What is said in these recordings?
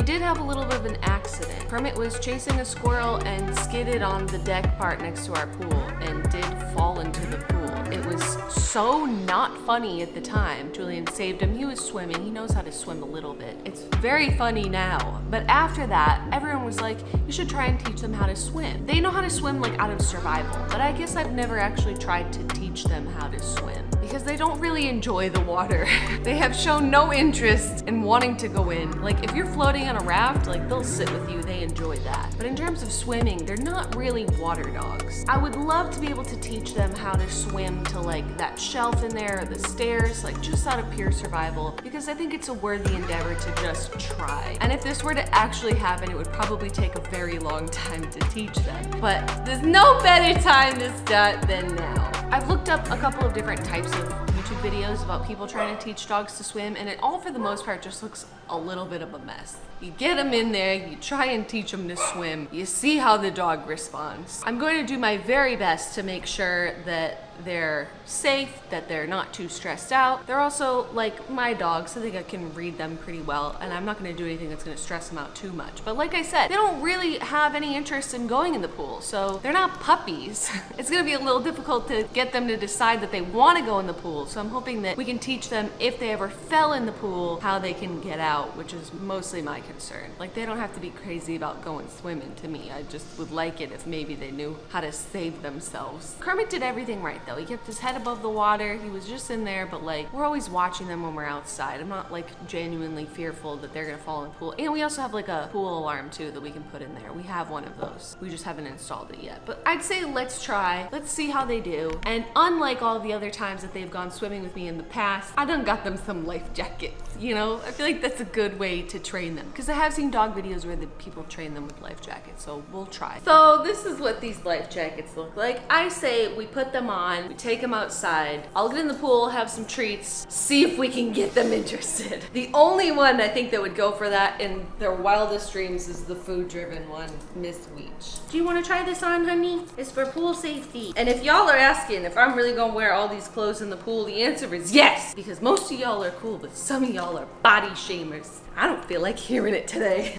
we did have a little bit of an accident. Kermit was chasing a squirrel and skidded on the deck part next to our pool and did fall into the pool. It was so not funny at the time. Julian saved him. He was swimming. He knows how to swim a little bit. It's very funny now. But after that, everyone was like, you should try and teach them how to swim. They know how to swim like out of survival, but I guess I've never actually tried to teach them how to swim because they don't really enjoy the water. They have shown no interest in wanting to go in. Like if you're floating on a raft, like they'll sit with you, they enjoy that. But in terms of swimming, they're not really water dogs. I would love to be able to teach them how to swim to like that shelf in there or the stairs, like just out of pure survival, because I think it's a worthy endeavor to just try. And if this were to actually happen, it would probably take a very long time to teach them. But there's no better time to start than now. I've looked up a couple of different types of YouTube videos about people trying to teach dogs to swim, and it all for the most part just looks a little bit of a mess. You get them in there, you try and teach them to swim, you see how the dog responds. I'm going to do my very best to make sure that they're safe, that they're not too stressed out. They're also like my dogs, so I think I can read them pretty well, and I'm not gonna do anything that's gonna stress them out too much. But like I said, they don't really have any interest in going in the pool, so they're not puppies. It's gonna be a little difficult to get them to decide that they wanna go in the pool, so I'm hoping that we can teach them if they ever fell in the pool, how they can get out, which is mostly my concern. Like they don't have to be crazy about going swimming to me. I just would like it if maybe they knew how to save themselves. Kermit did everything right though. He kept his head above the water. He was just in there, but like we're always watching them when we're outside. I'm not like genuinely fearful that they're gonna fall in the pool. And we also have like a pool alarm too that we can put in there. We have one of those. We just haven't installed it yet. But I'd say let's try. Let's see how they do. And unlike all the other times that they've gone swimming with me in the past, I done got them some life jackets, you know? I feel like that's a good way to train them. Because I have seen dog videos where the people train them with life jackets, so we'll try. So this is what these life jackets look like. I say we put them on, we take them outside. I'll get in the pool, have some treats, see if we can get them interested. The only one I think that would go for that in their wildest dreams is the food-driven one, Miss Weech. Do you want to try this on, honey? It's for pool safety. And if y'all are asking if I'm really gonna wear all these clothes in the pool, the answer is yes, because most of y'all are cool, but some of y'all are body shamers. I don't feel like hearing it today.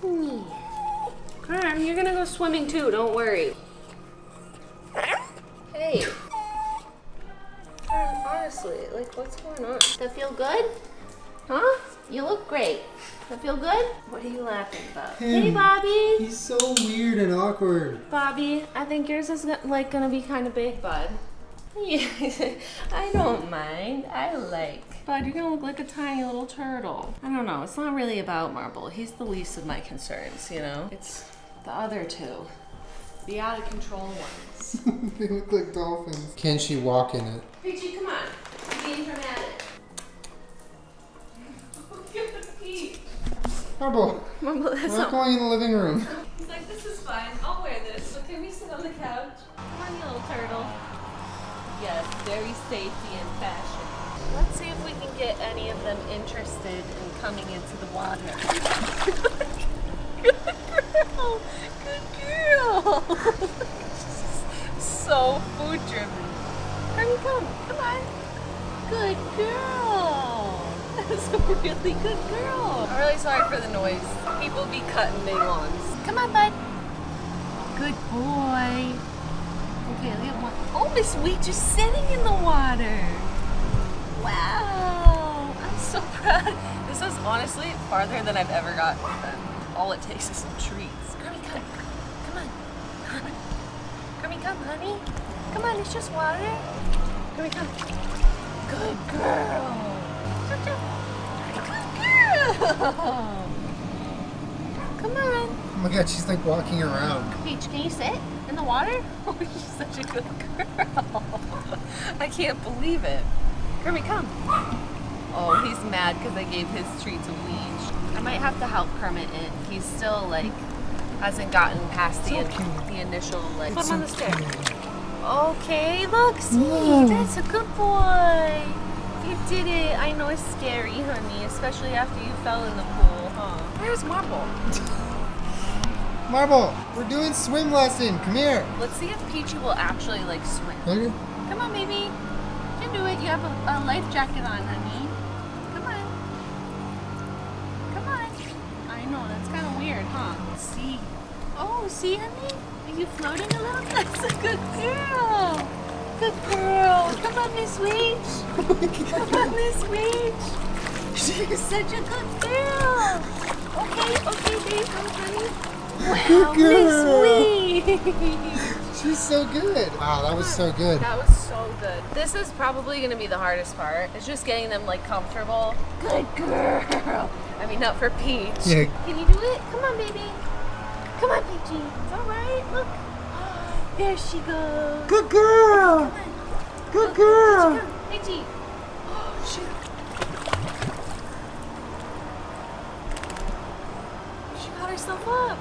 Alright, you're gonna go swimming too, don't worry. Hey. Honestly, like what's going on? Does that feel good? Huh? You look great. Does that feel good? What are you laughing about? Hey, Bobby. He's so weird and awkward. Bobby, I think yours is like gonna be kind of big, bud. Yeah, I don't mind. I like. Bud, you're gonna look like a tiny little turtle. I don't know. It's not really about Marble. He's the least of my concerns, you know? It's the other two. The out of control ones. They look like dolphins. Can she walk in it? Peachy, come on. I'm being dramatic. Look at the peach. Marble, Marble, that's we're not going in the living room. He's like, this is fine. I'll wear this. So can we sit on the couch? Come on, you little turtle. Yes, very safety and fashion. Let's see if we can get any of them interested in coming into the water. Good girl. Good girl. So food driven. Hurry, come on. Good girl. That's a really good girl. I'm really sorry for the noise. People be cutting their lawns. Come on, bud. Good boy. Okay, look at one. Oh, Miss Weech is sitting in the water. Wow. I'm so proud. This is honestly farther than I've ever gotten with them. All it takes is some treats. Grammy, come. Come on. Grammy, come, honey. Come on, it's just water. Grammy, come. Good girl. Good girl. Come on. Oh my god, she's like walking around. Peach, can you sit in the water? Oh, she's such a good girl. I can't believe it. Grammy, come. Oh, he's mad because I gave his treat to Weech. I might have to help Kermit in. He's still like, hasn't gotten past the initial like. Put him on the stair. Okay, look, see, that's a good boy. You did it. I know it's scary, honey, especially after you fell in the pool, huh? Where's Marble? Marble, we're doing swim lesson. Come here. Let's see if Peachy will actually like swim. Okay. Come on, baby. You can do it. You have a life jacket on, honey. Come on. Come on. I know, that's kind of see. Oh, see, honey? Are you floating a little? That's a good girl. Good girl. Come on, Miss Weech. Come on, Miss Weech. She's such a good girl. Okay, there you go, honey. Wow, Good girl. Miss Weech. She's so good. Wow, that was so good. That was so good. This is probably going to be the hardest part. It's just getting them like comfortable. Good girl. I mean, not for Peach. Yeah. Can you do it? Come on, baby. Come on, Peachy. It's all right. Look. There she goes. Good girl. Come on. Good Look, girl. Peachy. Oh, shoot. She got herself up.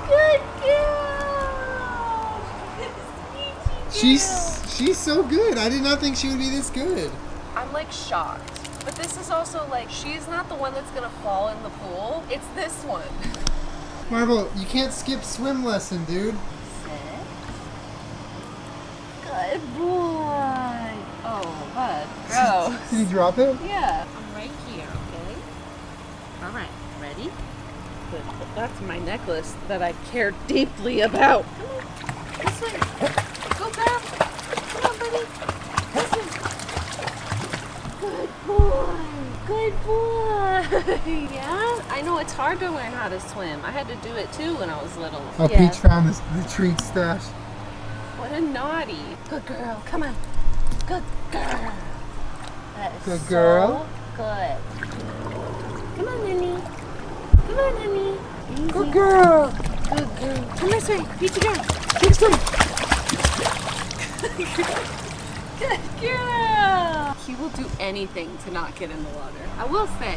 Good girl. Peachy girl. She's so good. I did not think she would be this good. I'm like shocked. But this is also like, she's not the one that's gonna fall in the pool. It's this one. Marble, you can't skip swim lesson, dude. Sit. Good boy. Oh, bud. Gross. Did you drop it? Yeah. I'm right here, okay? All right. Ready? Good. That's my necklace that I care deeply about. Come on. This way. Go, girl. Come on, buddy. This way. Good boy. Good boy. Yeah? I know it's hard to learn how to swim. I had to do it too when I was little. Oh, Yeah. Peach found the treat stash. What a naughty. Good girl. Come on. Good girl. That is Good girl. So good. Come on, honey. Come on, honey. Easy. Good girl. Good girl. Come this way. Peachy girl. Next way. Good girl. He will do anything to not get in the water. I will say,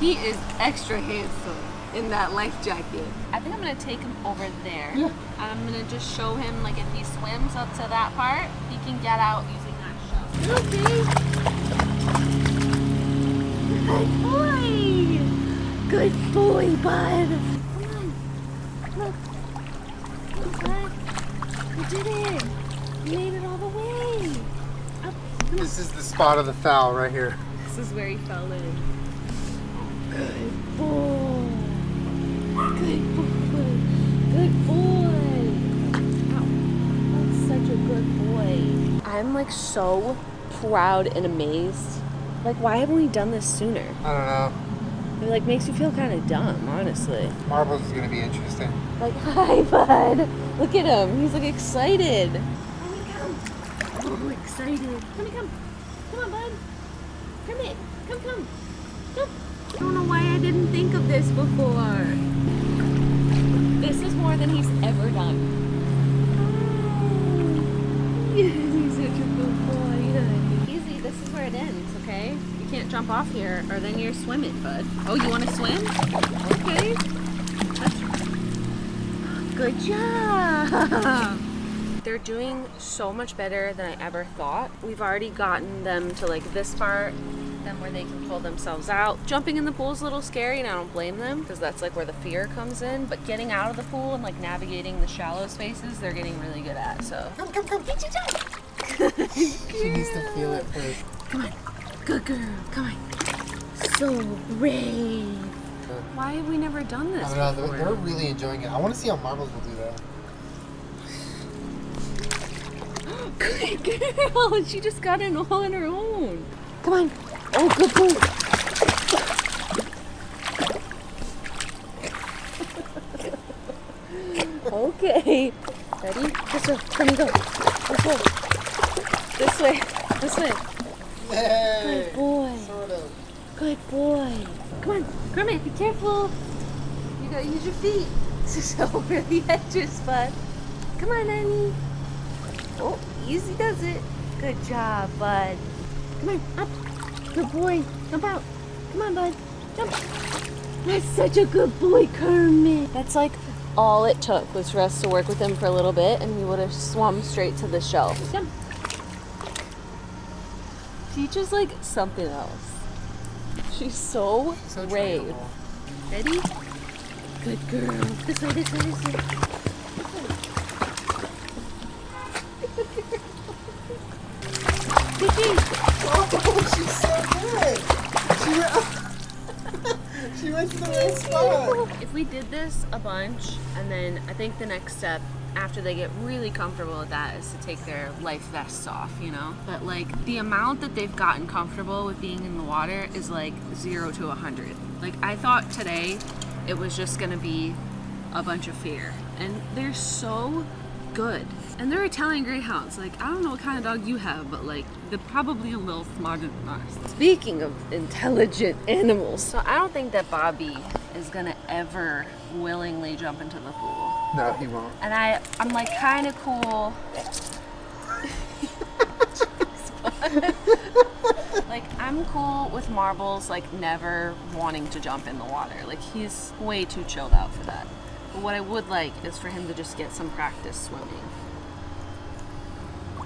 he is extra handsome in that life jacket. I think I'm gonna take him over there. Yeah. I'm gonna just show him, like, if he swims up to that part, he can get out using that shell. Okay. Good boy. Good boy, bud. Come on. Look. Look, bud. You did it. You made it all the way. Up. Come on. This is the spot of the foul right here. This is where he fell in. Good boy. Good boy. Good boy. Wow. That's such a good boy. I'm like so proud and amazed. Like, why haven't we done this sooner? I don't know. It like makes you feel kind of dumb, honestly. Marbles is gonna be interesting. Like, hi, bud. Look at him. He's like excited. Come. Oh, excited. Come. Come on, bud. Come here. Come. Come. I don't know why I didn't think of this before. This is more than he's ever done. Oh. He's such a good boy. Easy. This is where it ends, okay? You can't jump off here or then you're swimming, bud. Oh, you want to swim? Okay. Good job! They're doing so much better than I ever thought. We've already gotten them to like this part, then where they can pull themselves out. Jumping in the pool is a little scary and I don't blame them because that's like where the fear comes in. But getting out of the pool and like navigating the shallow spaces, they're getting really good at, so. Come. She needs to feel it first. Come on. Good girl. Come on. So brave. Why have we never done this I don't know, before? they're really enjoying it. I want to see how Marbles will do that. Good girl! She just got in all on her own. Come on. Oh, good boy. Okay. Ready? This way. Come and go. This way. This way. Yay! Good boy. Sort of. Good boy. Come on. Kermit, be careful. You gotta use your feet. Just over the edges, bud. Come on, honey. Oh, easy does it. Good job, bud. Come on, up. Good boy. Jump out. Come on, bud. Jump. That's such a good boy, Kermit. That's like all it took was for us to work with him for a little bit and we would have swum straight to the shelf. Jump. Peach is like something else. She's so brave. trainable. Ready? Good girl. This way, this way, this way. Peachy! Oh, she's so good. She went It's the best spot. If we did this a bunch, and then I think the next step after they get really comfortable with that is to take their life vests off, you know? But like the amount that they've gotten comfortable with being in the water is like 0 to 100. Like I thought today it was just gonna be a bunch of fear. And they're so good. And they're Italian Greyhounds. Like, I don't know what kind of dog you have, but like, they're probably a little smarter than ours. Speaking of intelligent animals, so I don't think that Bobby is gonna ever willingly jump into the pool. No, he won't. And I'm like kind of cool. Like, I'm cool with Marbles, like, never wanting to jump in the water. Like, he's way too chilled out for that. But what I would like is for him to just get some practice swimming.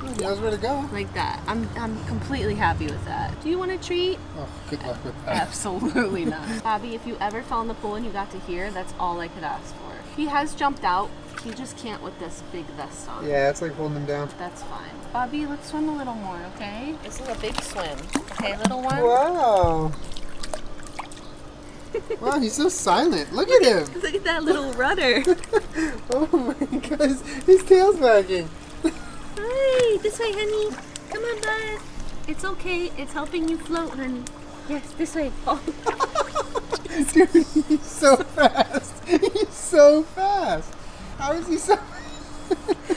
He knows where to go. Like that. I'm completely happy with that. Do you want a treat? Oh, good luck with that. Absolutely not. Bobby, if you ever fell in the pool and you got to here, that's all I could ask for. He has jumped out. He just can't with this big vest on. Yeah, it's like holding him down. That's fine. Bobby, let's swim a little more, okay? This is a big swim. Okay, little one? Wow. Wow, he's so silent. Look at him. Look at that little rudder. Oh my gosh, his tail's wagging. Hi, this way, honey. Come on, bud. It's okay. It's helping you float, honey. Yes, this way. Oh. Dude, he's so fast. He's so fast. How is he so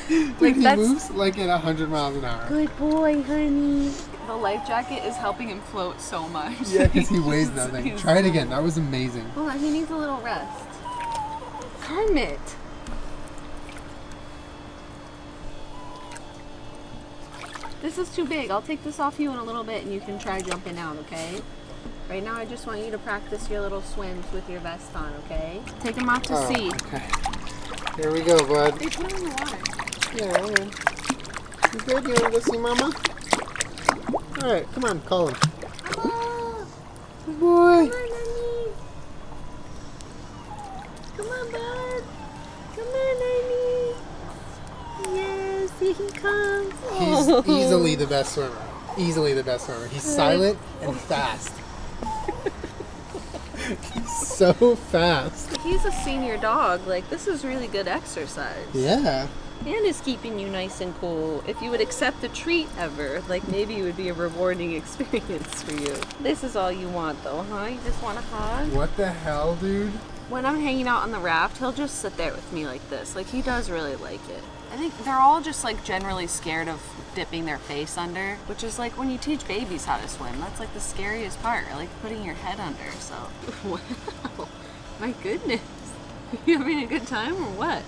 Dude, Like, he that's- moves like at 100 miles an hour. Good boy, honey. The life jacket is helping him float so much. Yeah, because he weighs nothing. He's- Try it again. That was amazing. Hold on, he needs a little rest. Kermit. This is too big. I'll take this off you in a little bit and you can try jumping out, okay? Right now I just want you to practice your little swims with your vest on, okay? Take him out to sea. Okay. Here we go, bud. They put him in the water. Yeah, all right. You good? You want to go see Mama? All right, come on, call him. Oh, Good boy. come on, honey. Come on, bud. Come on, honey. Yes, here he comes. He's Oh. easily the best swimmer. Easily the best swimmer. He's silent and fast. He's so fast. He's a senior dog. Like, this is really good exercise. Yeah. And is keeping you nice and cool. If you would accept a treat ever, like maybe it would be a rewarding experience for you. This is all you want though, huh? You just want a hug? What the hell, dude? When I'm hanging out on the raft, he'll just sit there with me like this. Like, he does really like it. I think they're all just like generally scared of dipping their face under, which is like when you teach babies how to swim. That's like the scariest part, like putting your head under. So, wow, my goodness. You having a good time or what?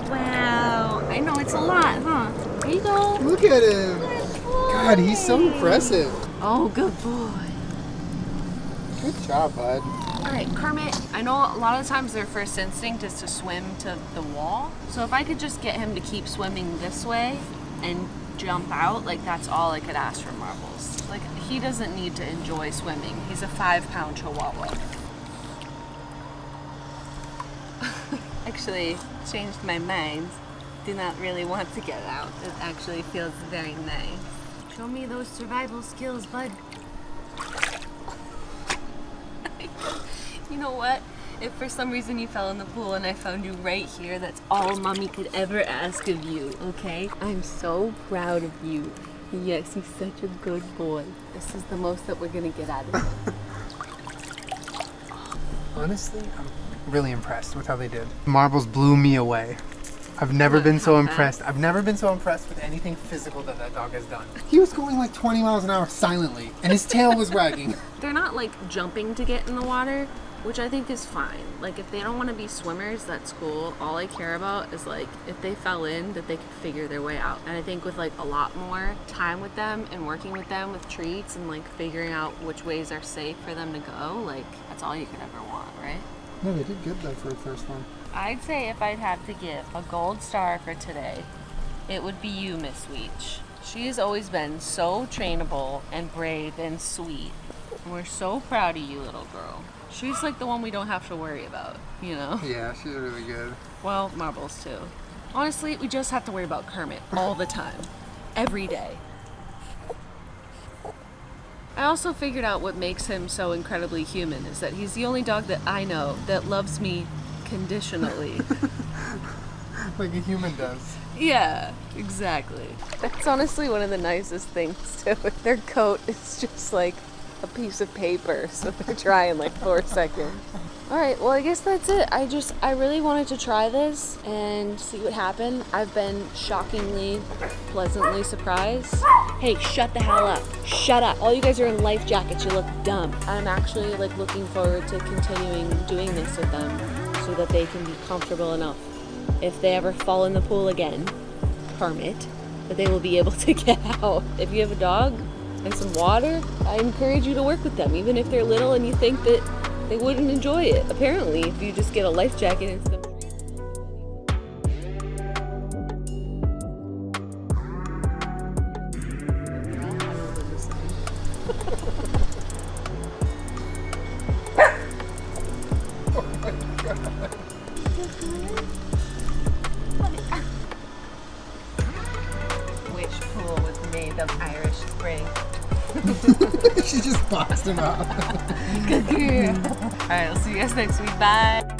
Wow, I know it's a lot, huh? There you go. Look at him. Good boy. God, he's so impressive. Oh, good boy. Good job, bud. All right, Kermit, I know a lot of times their first instinct is to swim to the wall. So if I could just get him to keep swimming this way and jump out, like that's all I could ask for Marbles. Like, he doesn't need to enjoy swimming. He's a 5-pound chihuahua. Actually, changed my mind. Do not really want to get out. It actually feels very nice. Show me those survival skills, bud. You know what? If for some reason you fell in the pool and I found you right here, that's all Mommy could ever ask of you, okay? I'm so proud of you. Yes, he's such a good boy. This is the most that we're gonna get out of him. Honestly, I'm really impressed with how they did. Marbles blew me away. I've never been so impressed. I've never been so impressed with anything physical that that dog has done. He was going like 20 miles an hour silently, and his tail was wagging. They're not like jumping to get in the water, which I think is fine. Like, if they don't want to be swimmers, that's cool. All I care about is like if they fell in, that they could figure their way out. And I think with like a lot more time with them and working with them with treats and like figuring out which ways are safe for them to go, like that's all you could ever want, right? No, they did good though for the first one. I'd say if I'd have to give a gold star for today, it would be you, Miss Weech. She's always been so trainable and brave and sweet. And we're so proud of you, little girl. She's like the one we don't have to worry about, you know? Yeah, she's really good. Well, Marbles too. Honestly, we just have to worry about Kermit all the time. every day. I also figured out what makes him so incredibly human is that he's the only dog that I know that loves me conditionally. Like a human does. Yeah, exactly. That's honestly one of the nicest things too. Their coat is just like a piece of paper, so they're dry in like 4 seconds. Alright, well I guess that's it. I really wanted to try this and see what happened. I've been shockingly, pleasantly surprised. Hey, shut the hell up. Shut up. All you guys are in life jackets, you look dumb. I'm actually like looking forward to continuing doing this with them so that they can be comfortable enough if they ever fall in the pool again, Kermit, that they will be able to get out. If you have a dog and some water, I encourage you to work with them, even if they're little and you think that they wouldn't enjoy it. Apparently, if you just get a life jacket and some which pool was made of Irish Spring? She just boxed him out. Alright, I'll see you guys next week. Bye.